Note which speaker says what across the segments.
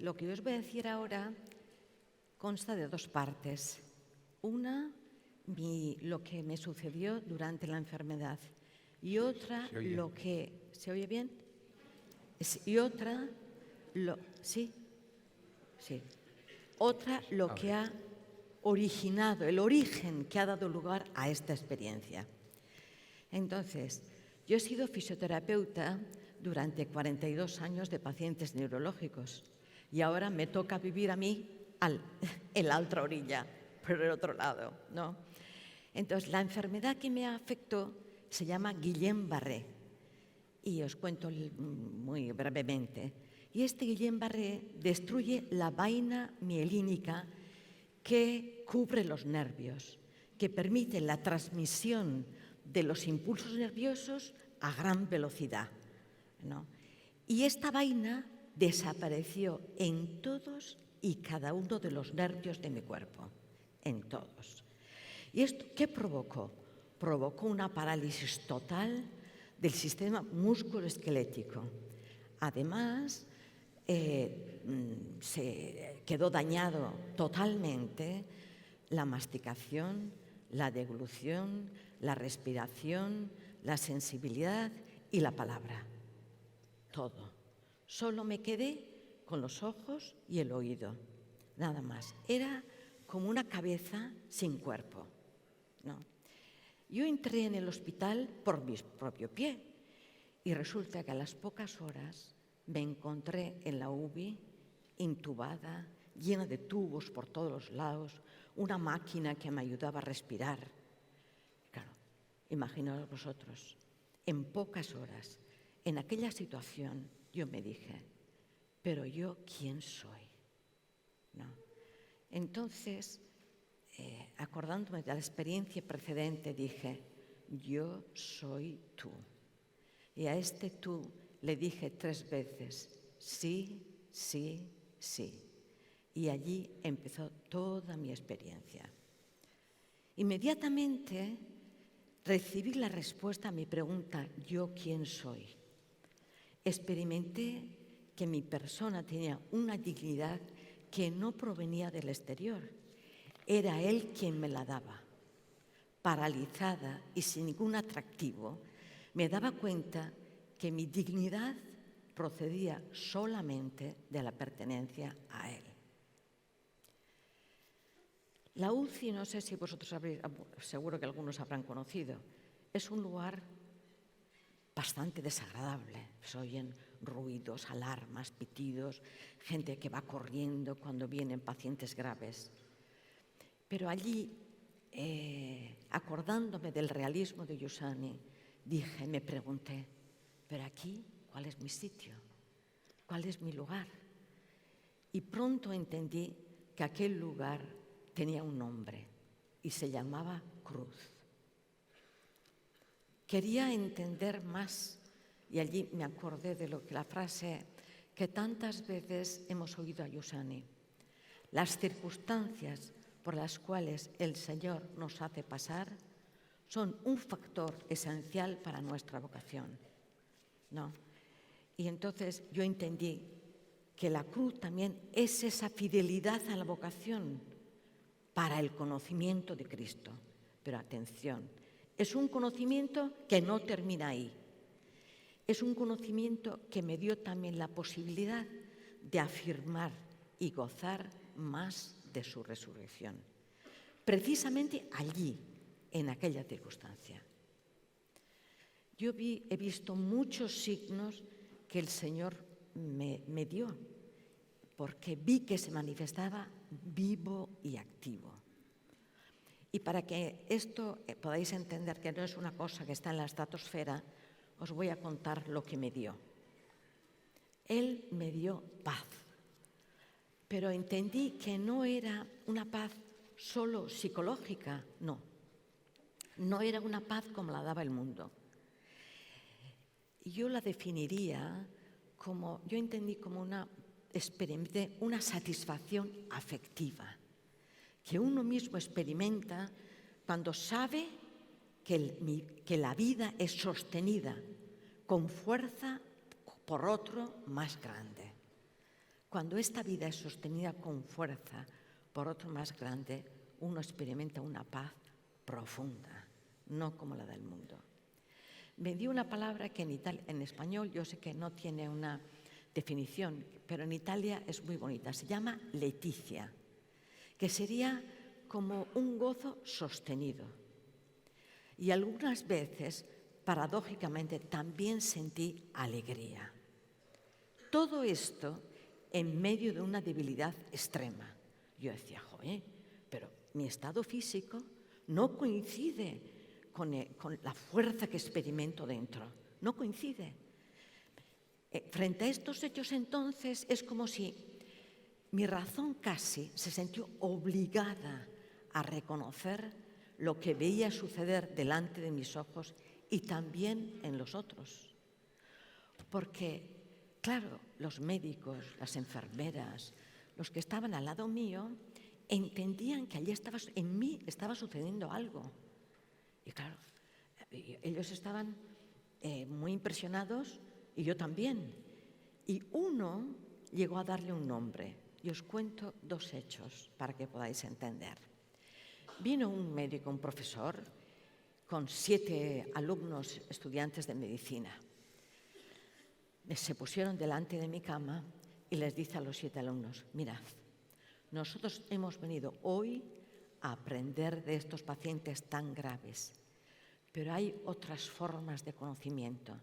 Speaker 1: Lo que os voy a decir ahora consta de dos partes. Una, lo que me sucedió durante la enfermedad, y otra, lo que... ¿Se oye bien? Y otra, ¿sí? Sí. Otra, lo que ha originado, el origen que ha dado lugar a esta experiencia. Entonces, yo he sido fisioterapeuta durante 42 años de pacientes neurológicos y ahora me toca vivir a mí en la otra orilla, por el otro lado, ¿no? Entonces, la enfermedad que me afectó se llama Guillain-Barré y os cuento muy brevemente. Y este Guillain-Barré destruye la vaina mielínica que cubre los nervios, que permite la transmisión de los impulsos nerviosos a gran velocidad, ¿no? Y esta vaina desapareció en todos y cada uno de los nervios de mi cuerpo, en todos. ¿Y esto qué provocó? Provocó una parálisis total del sistema musculoesquelético. Además, se quedó dañado totalmente la masticación, la deglución, la respiración, la sensibilidad y la palabra. Todo. Solo me quedé con los ojos y el oído. Nada más. Era como una cabeza sin cuerpo, ¿no? Yo entré en el hospital por mi propio pie y resulta que a las pocas horas me encontré en la UBI, intubada, llena de tubos por todos los lados, una máquina que me ayudaba a respirar. Claro, imaginaos vosotros, en pocas horas, en aquella situación, yo me dije, ¿pero yo quién soy? ¿No? Entonces, acordándome de la experiencia precedente, dije, yo soy tú. Y a este tú le dije 3 veces, sí, sí, sí. Y allí empezó toda mi experiencia. Inmediatamente recibí la respuesta a mi pregunta, ¿yo quién soy? Experimenté que mi persona tenía una dignidad que no provenía del exterior. Era él quien me la daba. Paralizada y sin ningún atractivo, me daba cuenta que mi dignidad procedía solamente de la pertenencia a él. La UCI, no sé si vosotros sabréis, seguro que algunos habrán conocido, es un lugar bastante desagradable. Se oyen ruidos, alarmas, pitidos, gente que va corriendo cuando vienen pacientes graves. Pero allí, acordándome del realismo de Giussani, me pregunté, ¿pero aquí cuál es mi sitio? ¿Cuál es mi lugar? Y pronto entendí que aquel lugar tenía un nombre y se llamaba cruz. Quería entender más y allí me acordé de la frase que tantas veces hemos oído a Giussani. Las circunstancias por las cuales el Señor nos hace pasar son un factor esencial para nuestra vocación, ¿no? Y entonces yo entendí que la cruz también es esa fidelidad a la vocación para el conocimiento de Cristo. Pero atención, es un conocimiento que no termina ahí. Es un conocimiento que me dio también la posibilidad de afirmar y gozar más de su resurrección. Precisamente allí, en aquella circunstancia. Yo he visto muchos signos que el Señor me dio, porque vi que se manifestaba vivo y activo. Y para que esto podáis entender que no es una cosa que está en la estratosfera, os voy a contar lo que me dio. Él me dio paz, pero entendí que no era una paz solo psicológica, no. No era una paz como la daba el mundo. Yo la definiría como, yo entendí como experimenté una satisfacción afectiva que uno mismo experimenta cuando sabe que la vida es sostenida con fuerza por otro más grande. cuando esta vida es sostenida con fuerza por otro más grande, uno experimenta una paz profunda, no como la del mundo. Me dio una palabra que en español yo sé que no tiene una definición, pero en Italia es muy bonita, se llama leticia, que sería como un gozo sostenido. Y algunas veces, paradójicamente, también sentí alegría. Todo esto en medio de una debilidad extrema. Yo decía, joder, pero mi estado físico no coincide con la fuerza que experimento dentro, no coincide. Frente a estos hechos entonces es como si mi razón casi se sintió obligada a reconocer lo que veía suceder delante de mis ojos y también en los otros. Porque, claro, los médicos, las enfermeras, los que estaban al lado mío, entendían que allí en mí estaba sucediendo algo. Y claro, ellos estaban muy impresionados y yo también. Y uno llegó a darle un nombre. Y os cuento 2 hechos para que podáis entender. Vino un médico, un profesor, con 7 alumnos estudiantes de medicina. Se pusieron delante de mi cama y les dice a los 7 alumnos, mirad, nosotros hemos venido hoy a aprender de estos pacientes tan graves, pero hay otras formas de conocimiento.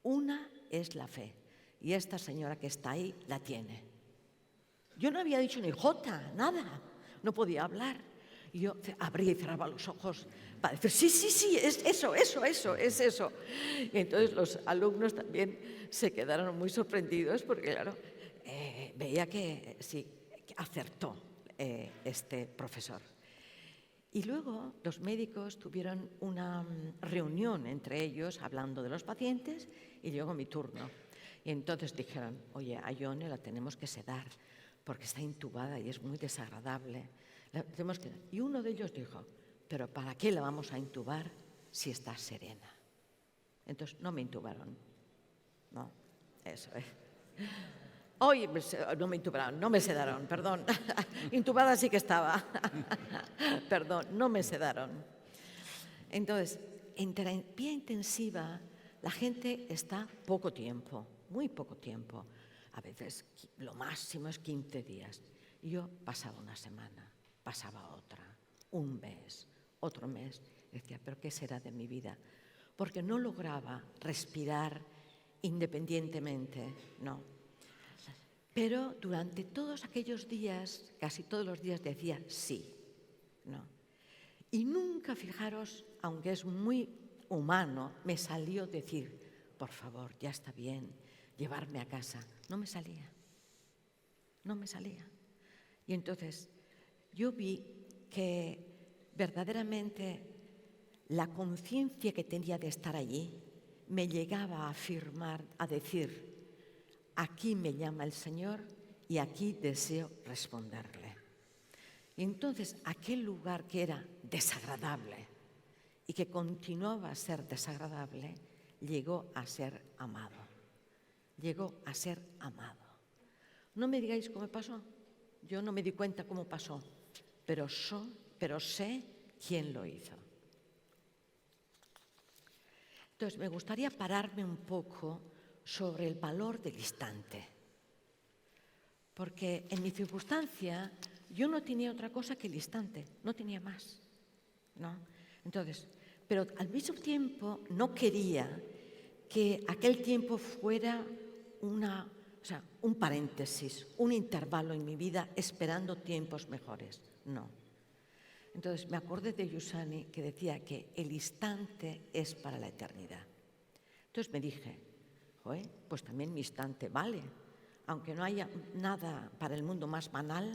Speaker 1: Una es la fe, y esta señora que está ahí la tiene. Yo no había dicho ni jota, nada, no podía hablar. Y yo abría y cerraba los ojos para decir, sí, es eso. Y entonces los alumnos también se quedaron muy sorprendidos porque, claro, veía que sí, que acertó este profesor. Y luego los médicos tuvieron una reunión entre ellos hablando de los pacientes y llegó mi turno. Y entonces dijeron, oye, a Ione la tenemos que sedar porque está intubada y es muy desagradable. Y uno de ellos dijo, pero ¿para qué la vamos a intubar si está serena? Entonces no me intubaron. No, eso es. Hoy no me intubaron, no me sedaron, perdón. Intubada sí que estaba. Perdón, no me sedaron. Entonces, en terapia intensiva la gente está poco tiempo, muy poco tiempo. A veces lo máximo es 15 días. Y yo pasaba una semana, pasaba otra, un mes, otro mes. Decía, ¿pero qué será de mi vida? Porque no lograba respirar independientemente, no. Pero durante todos aquellos días, casi todos los días decía sí, no. Y nunca, fijaros, aunque es muy humano, me salió decir, por favor, ya está bien, llevarme a casa. No me salía. Y entonces yo vi que verdaderamente la conciencia que tenía de estar allí me llegaba a afirmar, a decir, aquí me llama el Señor y aquí deseo responderle. Y entonces aquel lugar que era desagradable y que continuaba a ser desagradable, llegó a ser amado. Llegó a ser amado. No me digáis cómo pasó. Yo no me di cuenta cómo pasó, pero sé quién lo hizo. Entonces, me gustaría pararme un poco sobre el valor del instante. Porque en mi circunstancia yo no tenía otra cosa que el instante, no tenía más, ¿no? Entonces, pero al mismo tiempo no quería que aquel tiempo fuera un paréntesis, un intervalo en mi vida esperando tiempos mejores. No. Entonces me acordé de Giussani que decía que el instante es para la eternidad. Entonces me dije, joder, pues también mi instante vale, aunque no haya nada para el mundo más banal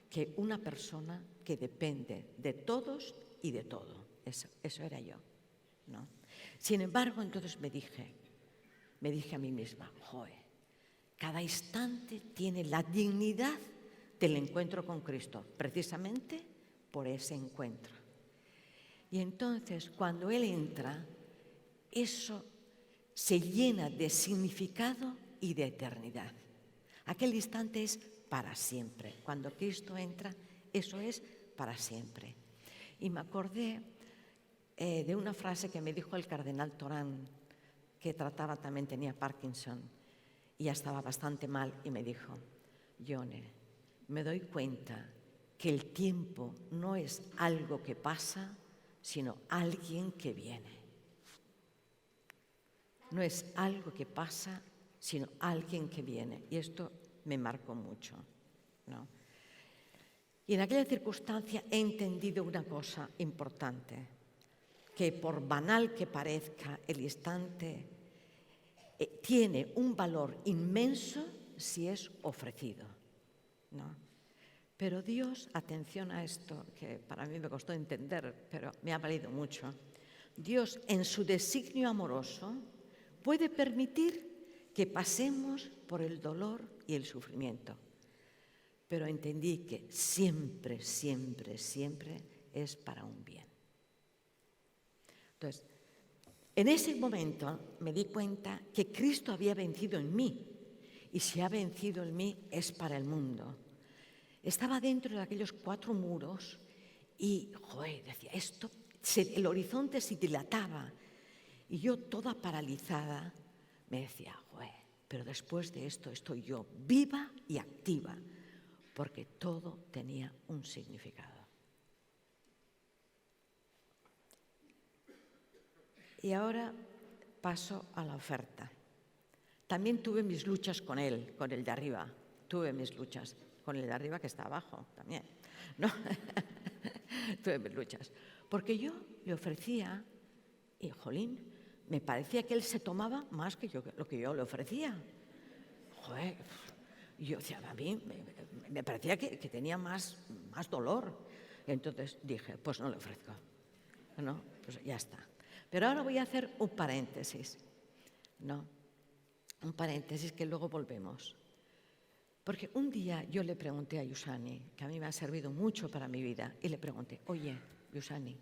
Speaker 1: que una persona que depende de todos y de todo. Eso era yo, ¿no? Sin embargo, entonces me dije a mí misma, joder, cada instante tiene la dignidad del encuentro con Cristo, precisamente por ese encuentro. Y entonces, cuando Él entra, eso se llena de significado y de eternidad. Aquel instante es para siempre. Cuando Cristo entra, eso es para siempre. Y me acordé de una frase que me dijo el cardenal Torán, que trataba también, tenía Parkinson, y ya estaba bastante mal, y me dijo: Yone, me doy cuenta que el tiempo no es algo que pasa, sino alguien que viene. No es algo que pasa, sino alguien que viene. Y esto me marcó mucho, ¿no? Y en aquella circunstancia he entendido una cosa importante, que por banal que parezca el instante, tiene un valor inmenso si es ofrecido, ¿no? Pero Dios, atención a esto, que para mí me costó entender, pero me ha valido mucho. Dios, en su designio amoroso, puede permitir que pasemos por el dolor y el sufrimiento. Pero entendí que siempre, siempre, siempre es para un bien. Entonces, en ese momento me di cuenta que Cristo había vencido en mí. Y si ha vencido en mí, es para el mundo. Estaba dentro de aquellos 4 muros y, decía, el horizonte se dilataba. Y yo, toda paralizada, me decía, pero después de esto estoy yo viva y activa, porque todo tenía un significado. Y ahora paso a la oferta. También tuve mis luchas con él, con el de arriba. Tuve mis luchas con el de arriba, que está abajo también, ¿no? Tuve mis luchas. Porque yo le ofrecía, y jolín, me parecía que él se tomaba más que lo que yo le ofrecía. Yo decía, a mí me parecía que tenía más dolor. Entonces dije, pues no le ofrezco. No, pues ya está. Pero ahora voy a hacer un paréntesis, ¿no? Un paréntesis que luego volvemos. Porque un día yo le pregunté a Yusani, que a mí me ha servido mucho para mi vida, y le pregunté, oye, Yusani,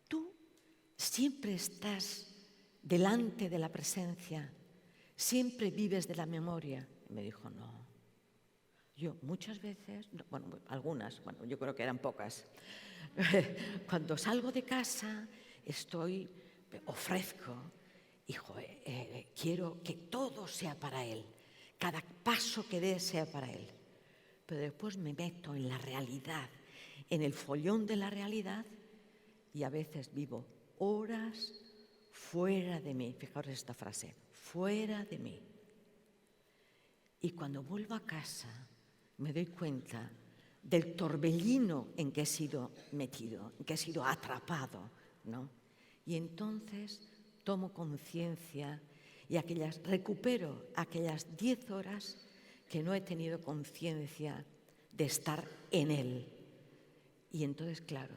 Speaker 1: ¿tú siempre estás delante de la presencia? ¿Siempre vives de la memoria? Y me dijo, no. Yo muchas veces, bueno, algunas, bueno, yo creo que eran pocas, cuando salgo de casa ofrezco, quiero que todo sea para Él, cada paso que dé sea para Él. Pero después me meto en la realidad, en el follón de la realidad, y a veces vivo horas fuera de mí. Fijaos esta frase, fuera de mí. Y cuando vuelvo a casa me doy cuenta del torbellino en que he sido metido, en que he sido atrapado, ¿no? Y entonces tomo conciencia y recupero aquellas 10 horas que no he tenido conciencia de estar en Él. Y entonces, claro,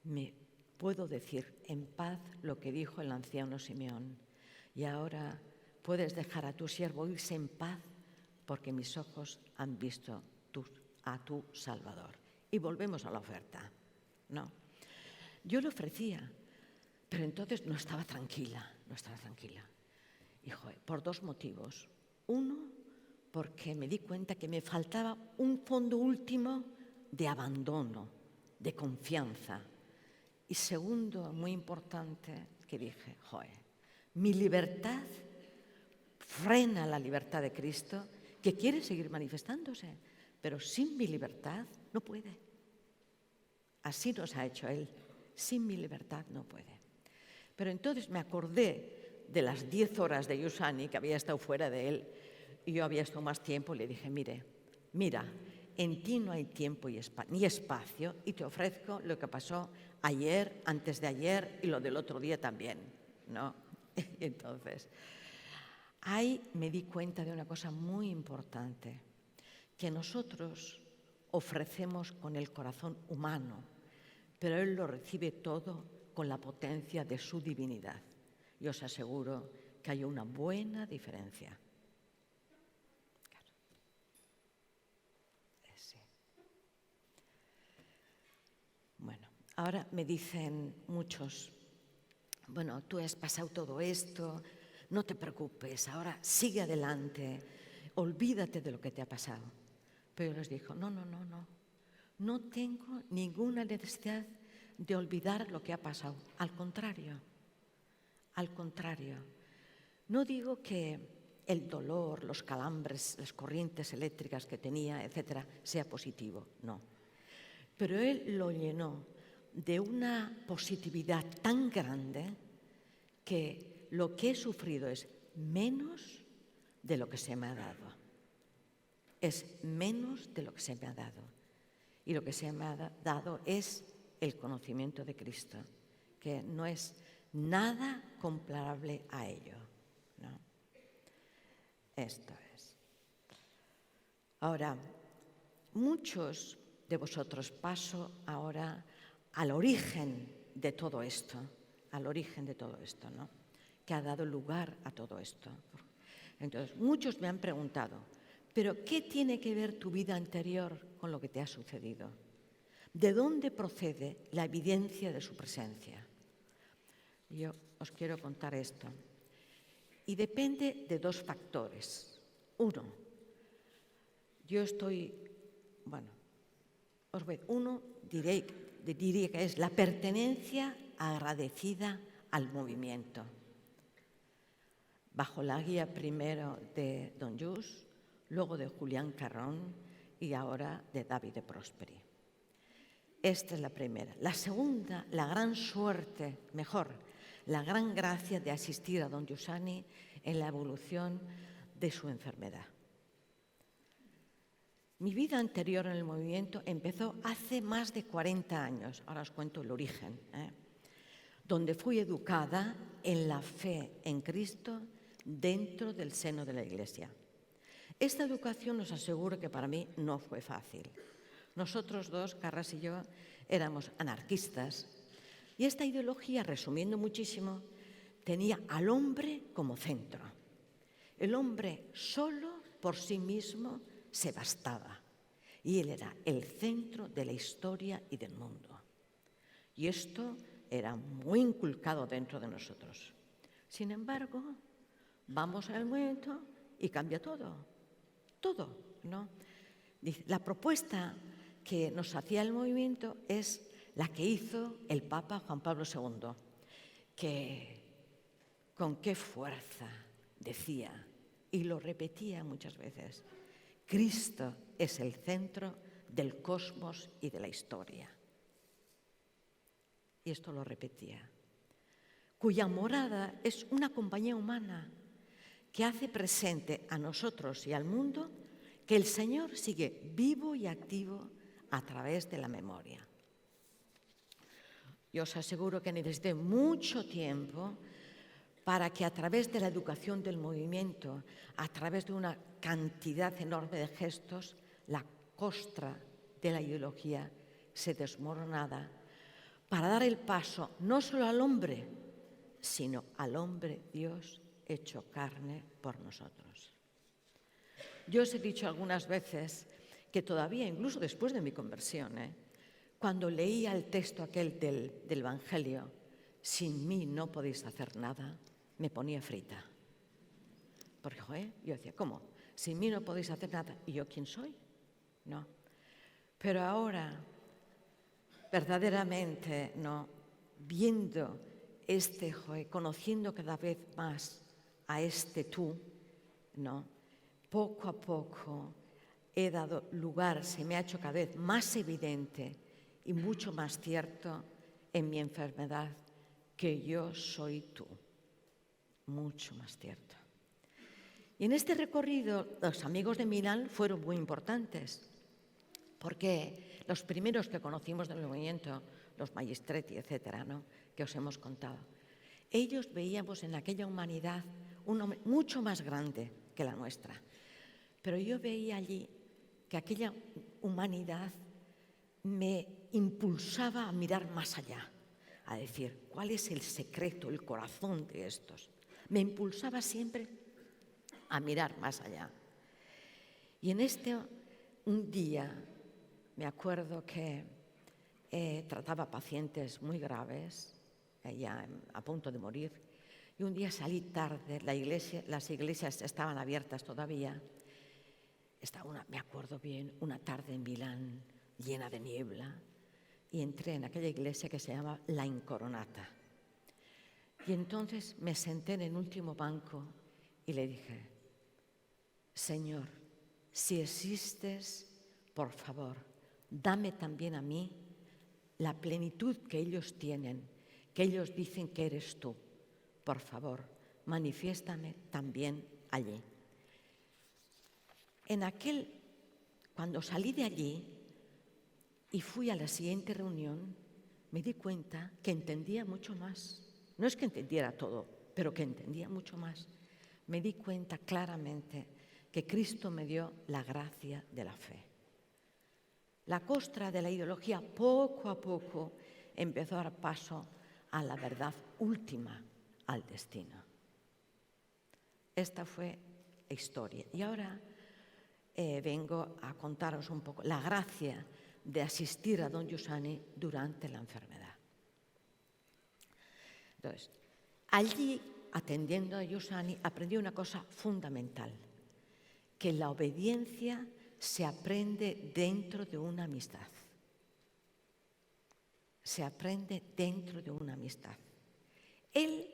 Speaker 1: me puedo decir en paz lo que dijo el anciano Simeón. Y ahora puedes dejar a tu siervo irse en paz, porque mis ojos han visto a tu Salvador. Y volvemos a la oferta, ¿no? Yo le ofrecía, pero entonces no estaba tranquila. Y por 2 motivos. Uno, porque me di cuenta que me faltaba un fondo último de abandono, de confianza. Y segundo, muy importante, que dije, mi libertad frena la libertad de Cristo, que quiere seguir manifestándose, pero sin mi libertad no puede. Así nos ha hecho Él. Sin mi libertad no puede. Pero entonces me acordé de las 10 horas de Yusani, que había estado fuera de Él, y yo había estado más tiempo, y le dije, mira, en ti no hay tiempo ni espacio, y te ofrezco lo que pasó ayer, antes de ayer, y lo del otro día también, ¿no? Entonces, ahí me di cuenta de una cosa muy importante, que nosotros ofrecemos con el corazón humano, pero Él lo recibe todo con la potencia de su divinidad. Y os aseguro que hay una buena diferencia. Claro. Sí. Bueno, ahora me dicen muchos, bueno, tú has pasado todo esto, no te preocupes, ahora sigue adelante, olvídate de lo que te ha pasado. Pero les dijo, no, no tengo ninguna necesidad de olvidar lo que ha pasado. Al contrario. No digo que el dolor, los calambres, las corrientes eléctricas que tenía, etcétera, sea positivo, no. Pero él lo llenó de una positividad tan grande que lo que he sufrido es menos de lo que se me ha dado. Es menos de lo que se me ha dado. Y lo que se me ha dado es el conocimiento de Cristo, que no es nada comparable a ello, ¿no? Esto es. Ahora, muchos de vosotros paso ahora al origen de todo esto, ¿no? Que ha dado lugar a todo esto. Entonces, muchos me han preguntado, ¿pero qué tiene que ver tu vida anterior con lo que te ha sucedido? ¿De dónde procede la evidencia de su presencia? Yo os quiero contar esto. Y depende de dos factores. Uno, diría que es la pertenencia agradecida al movimiento. Bajo la guía primero de Don Lluís, luego de Julián Carrón y ahora de David de Prosperi. Esta es la primera. La segunda, la gran suerte, la gran gracia de asistir a don Giussani en la evolución de su enfermedad. Mi vida anterior en el movimiento empezó hace más de 40 años, ahora os cuento el origen, donde fui educada en la fe en Cristo dentro del seno de la Iglesia. Esta educación os aseguro que para mí no fue fácil. Nosotros dos, Carras y yo, éramos anarquistas y esta ideología, resumiendo muchísimo, tenía al hombre como centro. El hombre solo por sí mismo se bastaba y él era el centro de la historia y del mundo. Y esto era muy inculcado dentro de nosotros. Sin embargo, vamos al momento y cambia todo, ¿no? La propuesta que nos hacía el movimiento es la que hizo el Papa Juan Pablo II, que con qué fuerza decía, y lo repetía muchas veces, Cristo es el centro del cosmos y de la historia. Y esto lo repetía. Cuya morada es una compañía humana que hace presente a nosotros y al mundo que el Señor sigue vivo y activo a través de la memoria. Yo os aseguro que necesité mucho tiempo para que a través de la educación del movimiento, a través de una cantidad enorme de gestos, la costra de la ideología se desmoronara para dar el paso no solo al hombre, sino al hombre Dios hecho carne por nosotros. Yo os he dicho algunas veces que todavía, incluso después de mi conversión, cuando leía el texto aquel del Evangelio, sin mí no podéis hacer nada, me ponía frita. Porque, yo decía, ¿cómo? Sin mí no podéis hacer nada. ¿Y yo quién soy? No. Pero ahora, verdaderamente, no, viendo conociendo cada vez más a este tú, no, poco a poco he dado lugar, se me ha hecho cada vez más evidente y mucho más cierto en mi enfermedad que yo soy tú, mucho más cierto. Y en este recorrido los amigos de Milán fueron muy importantes, porque los primeros que conocimos del movimiento, los Magistretti, etcétera, ¿no?, que os hemos contado, ellos veíamos en aquella humanidad mucho más grande que la nuestra. Pero yo veía allí que aquella humanidad me impulsaba a mirar más allá, a decir, ¿cuál es el secreto, el corazón de estos? Me impulsaba siempre a mirar más allá. Y en un día, me acuerdo que trataba pacientes muy graves, ya a punto de morir, y un día salí tarde, las iglesias estaban abiertas todavía, me acuerdo bien, una tarde en Milán llena de niebla, y entré en aquella iglesia que se llama La Incoronata. Y entonces me senté en el último banco y le dije: Señor, si existes, por favor, dame también a mí la plenitud que ellos tienen, que ellos dicen que eres tú. Por favor, manifiéstame también allí. Cuando salí de allí y fui a la siguiente reunión, me di cuenta que entendía mucho más. No es que entendiera todo, pero que entendía mucho más. Me di cuenta claramente que Cristo me dio la gracia de la fe. La costra de la ideología poco a poco empezó a dar paso a la verdad última, al destino. Esta fue la historia. Y ahora vengo a contaros un poco la gracia de asistir a don Giussani durante la enfermedad. Entonces, allí, atendiendo a Giussani, aprendí una cosa fundamental, que la obediencia se aprende dentro de una amistad. Se aprende dentro de una amistad. Él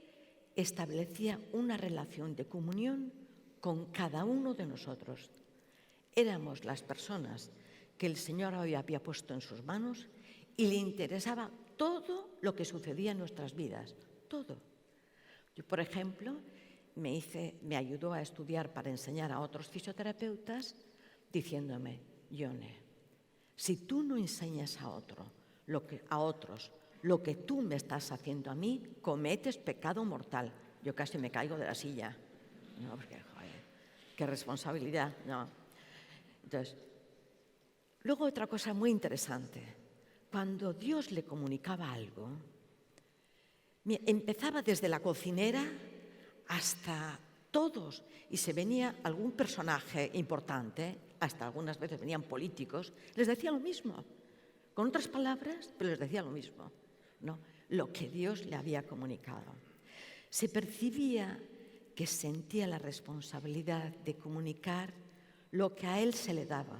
Speaker 1: establecía una relación de comunión con cada uno de nosotros. Éramos las personas que el Señor hoy había puesto en sus manos y le interesaba todo lo que sucedía en nuestras vidas, todo. Yo, por ejemplo, me ayudó a estudiar para enseñar a otros fisioterapeutas diciéndome: Yone, si tú no enseñas a otros lo que tú me estás haciendo a mí, cometes pecado mortal. Yo casi me caigo de la silla. No, porque, joder, qué responsabilidad, no. Entonces, luego otra cosa muy interesante. Cuando Dios le comunicaba algo, empezaba desde la cocinera hasta todos, y se venía algún personaje importante, hasta algunas veces venían políticos, les decía lo mismo, con otras palabras, pero les decía lo mismo, ¿no? Lo que Dios le había comunicado. Se percibía que sentía la responsabilidad de comunicar lo que a él se le daba.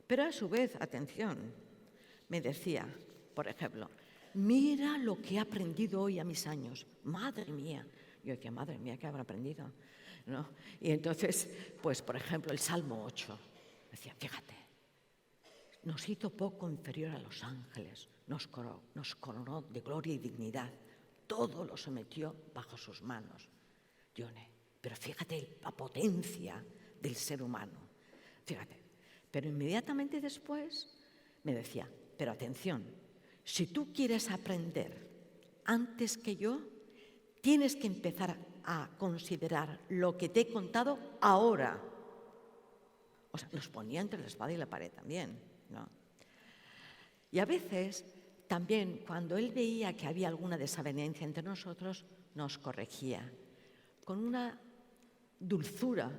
Speaker 1: Pero a su vez, atención, me decía, por ejemplo: mira lo que he aprendido hoy a mis años. Madre mía. Yo decía: madre mía, ¿qué habrá aprendido? ¿No? Y entonces, pues, por ejemplo, el Salmo 8. Decía: fíjate, nos hizo poco inferior a los ángeles, nos coronó de gloria y dignidad, todo lo sometió bajo sus manos. Yone, pero fíjate la potencia del ser humano, fíjate. Pero inmediatamente después me decía: pero atención, si tú quieres aprender antes que yo, tienes que empezar a considerar lo que te he contado ahora. O sea, nos ponía entre la espada y la pared también, ¿no? Y a veces también, cuando él veía que había alguna desavenencia entre nosotros, nos corregía con una dulzura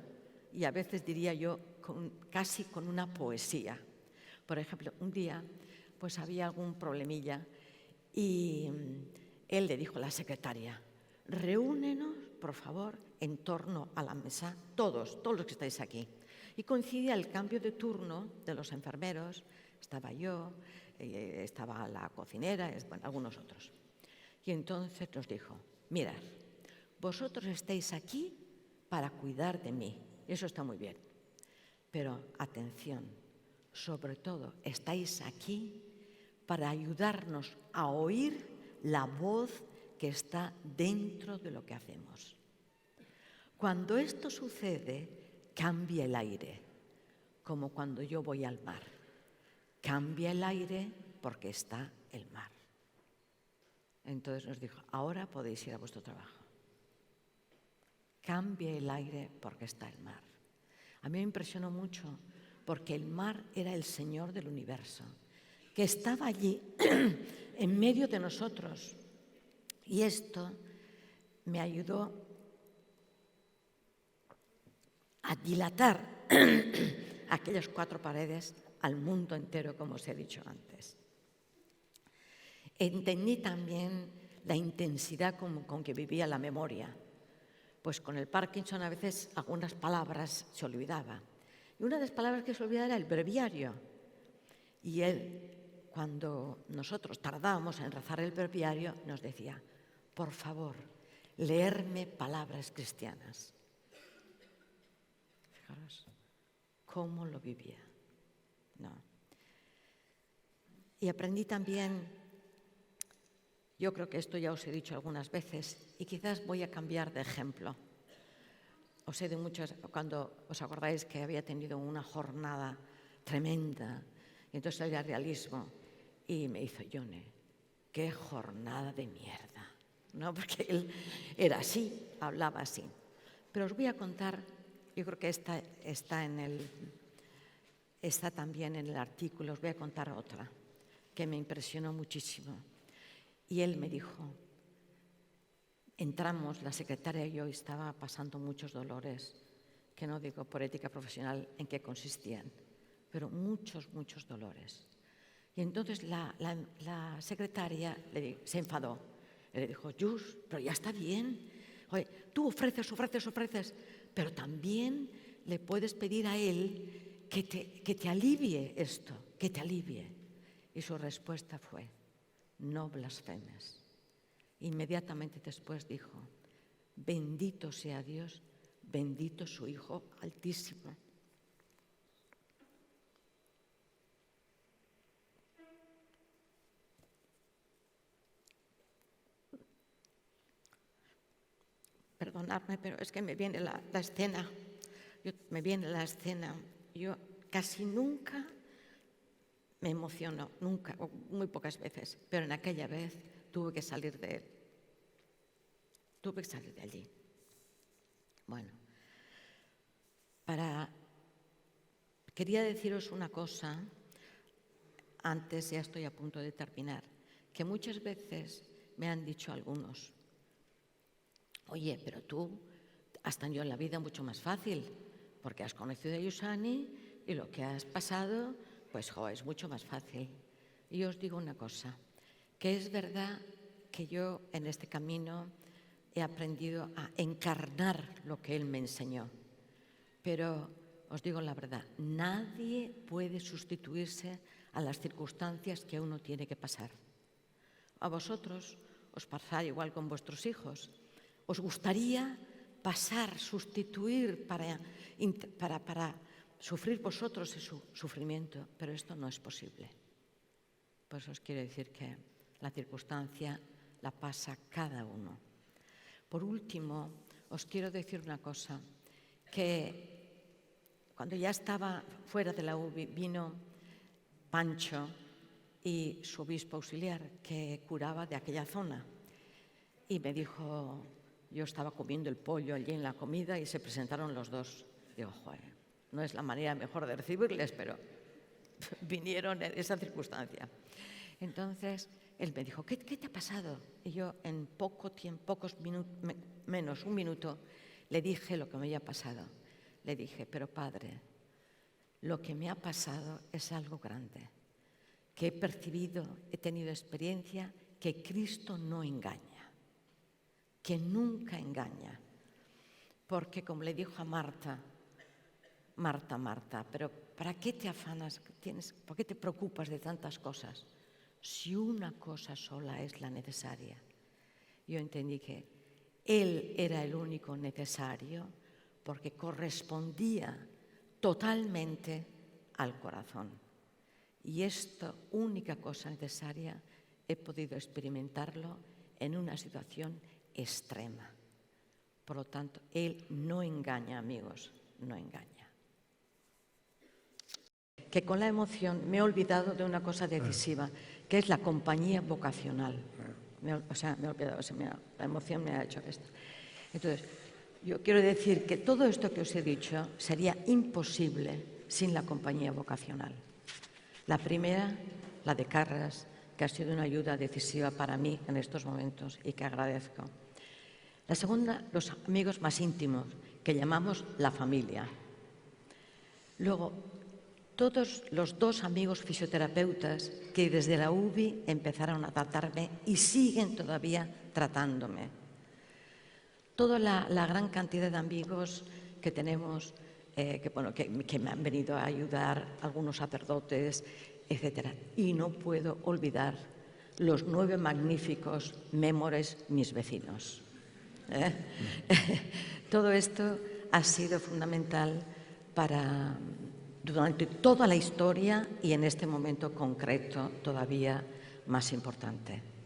Speaker 1: y a veces, diría yo, casi con una poesía. Por ejemplo, un día pues había algún problemilla y él le dijo a la secretaria: reúnenos, por favor, en torno a la mesa, todos los que estáis aquí. Y coincidía el cambio de turno de los enfermeros, estaba yo, estaba la cocinera, bueno, algunos otros. Y entonces nos dijo: mirad, vosotros estáis aquí para cuidar de mí, eso está muy bien, pero atención, sobre todo estáis aquí para ayudarnos a oír la voz que está dentro de lo que hacemos. Cuando esto sucede, cambia el aire, como cuando yo voy al mar. Cambia el aire porque está el mar. Entonces nos dijo: ahora podéis ir a vuestro trabajo. Cambia el aire porque está el mar. A mí me impresionó mucho porque el mar era el Señor del universo, que estaba allí en medio de nosotros. Y esto me ayudó a dilatar aquellas 4 paredes al mundo entero, como os he dicho antes. Entendí también la intensidad con que vivía la memoria. Pues con el Parkinson a veces algunas palabras se olvidaba. Y una de las palabras que se olvidaba era el breviario. Y él, cuando nosotros tardábamos en rezar el breviario, nos decía, por favor, leerme palabras cristianas. Fijaros cómo lo vivía. No. Y aprendí también, yo creo que esto ya os he dicho algunas veces, y quizás voy a cambiar de ejemplo. Os he de muchos, cuando os acordáis que había tenido una jornada tremenda, y entonces salía realismo, y me hizo Yone, qué jornada de mierda, ¿no? Porque él era así, hablaba así. Pero os voy a contar, yo creo que está también en el artículo, os voy a contar otra, que me impresionó muchísimo. Y él me dijo, entramos, la secretaria y yo, estaba pasando muchos dolores, que no digo por ética profesional en qué consistían, pero muchos, muchos dolores. Y entonces la secretaria se enfadó. Le dijo, Jus, pero ya está bien. Oye, tú ofreces, pero también le puedes pedir a él que te alivie esto, que te alivie. Y su respuesta fue, no blasfemes. Inmediatamente después dijo, bendito sea Dios, bendito su Hijo Altísimo. Perdonadme, pero es que me viene la escena. Yo casi nunca me emociono, nunca, o muy pocas veces, pero en aquella vez tuve que salir de él. Tuve que salir de allí. Bueno, quería deciros una cosa, antes ya estoy a punto de terminar, que muchas veces me han dicho algunos, oye, pero tú has tenido la vida mucho más fácil, porque has conocido a Yusani y lo que has pasado, pues es mucho más fácil. Y os digo una cosa, que es verdad que yo en este camino he aprendido a encarnar lo que él me enseñó. Pero os digo la verdad, nadie puede sustituirse a las circunstancias que uno tiene que pasar. A vosotros os pasará igual con vuestros hijos. Os gustaría pasar, sustituir para sufrir vosotros su sufrimiento, pero esto no es posible. Por eso os quiero decir que la circunstancia la pasa cada uno. Por último, os quiero decir una cosa, que cuando ya estaba fuera de la UBI vino Pancho y su obispo auxiliar que curaba de aquella zona y me dijo, yo estaba comiendo el pollo allí en la comida y se presentaron los dos. Digo, joder, no es la manera mejor de recibirles, pero vinieron en esa circunstancia. Entonces él me dijo, ¿qué te ha pasado? Y yo en menos un minuto, le dije lo que me había pasado. Le dije, pero padre, lo que me ha pasado es algo grande, que he percibido, he tenido experiencia que Cristo no engaña, que nunca engaña. Porque como le dijo a Marta, pero ¿para qué te afanas? ¿Por qué te preocupas de tantas cosas? Si una cosa sola es la necesaria. Yo entendí que Él era el único necesario porque correspondía totalmente al corazón. Y esta única cosa necesaria he podido experimentarlo en una situación extrema. Por lo tanto, Él no engaña, amigos, no engaña. Que con la emoción me he olvidado de una cosa decisiva, que es la compañía vocacional. Me he olvidado, la emoción me ha hecho esto. Entonces, yo quiero decir que todo esto que os he dicho sería imposible sin la compañía vocacional. La primera, la de Carras, que ha sido una ayuda decisiva para mí en estos momentos y que agradezco. La segunda, los amigos más íntimos, que llamamos la familia. Luego, todos los dos amigos fisioterapeutas que desde la UBI empezaron a tratarme y siguen todavía tratándome. Toda la gran cantidad de amigos que tenemos que me han venido a ayudar, algunos sacerdotes, etc. Y no puedo olvidar los 9 magníficos Mémores mis vecinos. Todo esto ha sido fundamental durante toda la historia y en este momento concreto todavía más importante.